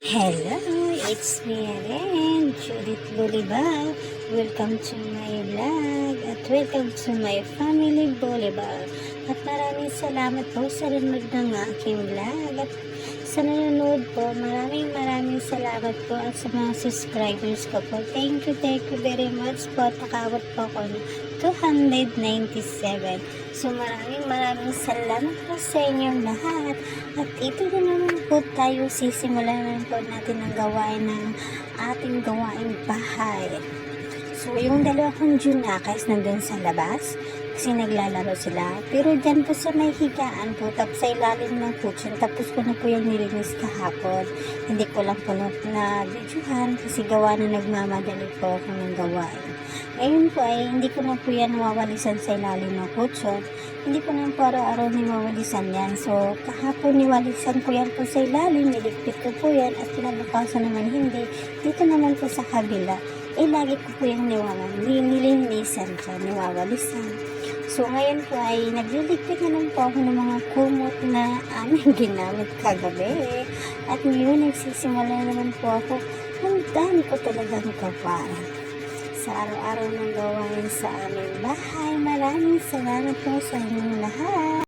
Hello, it's me again, Judith Bolivar. Welcome to my vlog at welcome to my family Bolivar. At maraming salamat po sa nanonood ng aking vlog at sa nanonood po, maraming salamat po at sa mga subscribers ko po. Thank you very much po. Nakawat po ako ng 297. So maraming salamat po sa inyong lahat. At ito na naman po tayo, sisimulan naman po natin ang gawain ng ating gawaing bahay. So yung dalawa kong junakais nandun sa labas kasi naglalaro sila. Pero dyan po sa may higaan po, tapos sa ilalim ng kutsyon, tapos ko na po yung nilinis kahapon. Hindi ko lang po na videohan kasi gawa na nagmamadali po ako ng gawain. Ngayon po ay hindi ko na po yan nawawalisan sa ilalim ng kutsyon. Hindi ko na po araw-araw niwawalisan yan. So kahapon niwalisan ko yan po sa ilalim, niligpit ko po yan at kinabukasan naman hindi. Dito naman po sa kabila, lagi ko po yung nilinisan siya, niwawalisan. So ngayon po ay nagliligpit na lang po ako ng mga kumot na aming ginamit kagabi. At ngayon nagsisimula naman po ako. Ang dami ko talagang gawain sa araw-araw ng gawain sa aming bahay. Maraming salamat po sa inyong lahat.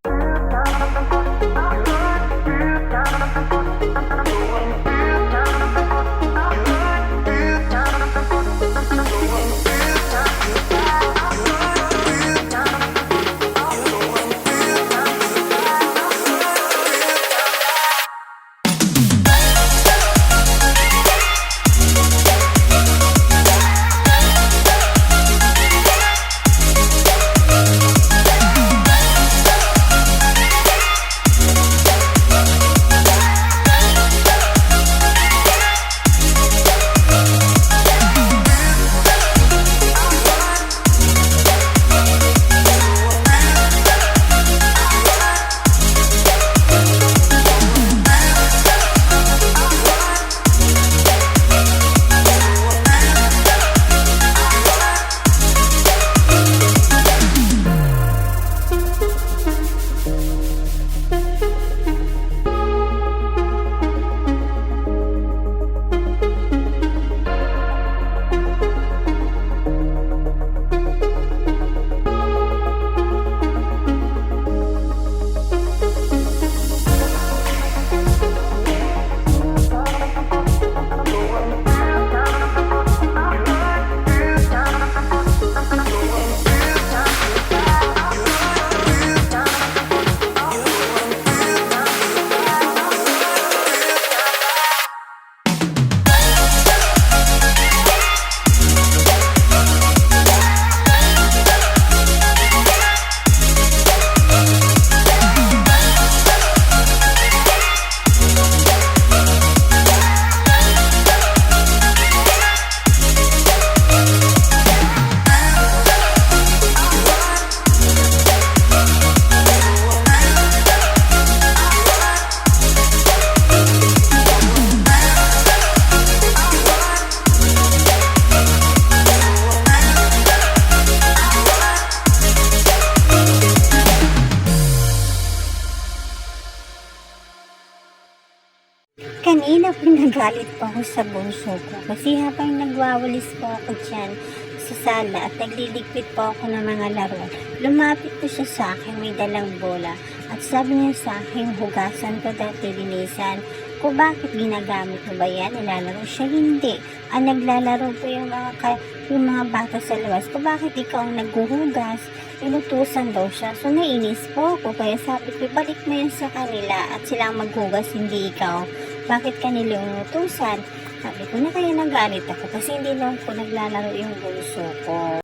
Kanina po nagalit po ako sa bunso ko kasi habang nagwawalis po ako dyan sa sala at nagliligpit po ako ng mga laro, lumapit po siya sa akin, may dalang bola at sabi niya sa akin, hugasan ko dati linisan ko, bakit ginagamit mo ba yan? Nilalaro siya? Hindi. Naglalaro po yung mga bata sa labas ko, bakit ikaw ang naghuhugas? Inutusan daw siya. So nainis po ako kaya sabi ko, balik mo yan sa kanila at sila ang maghugas, hindi ikaw. Bakit kanila inutusan? Sabi ko na kaya nagalit ako kasi hindi lang po naglalaro yung bunso ko.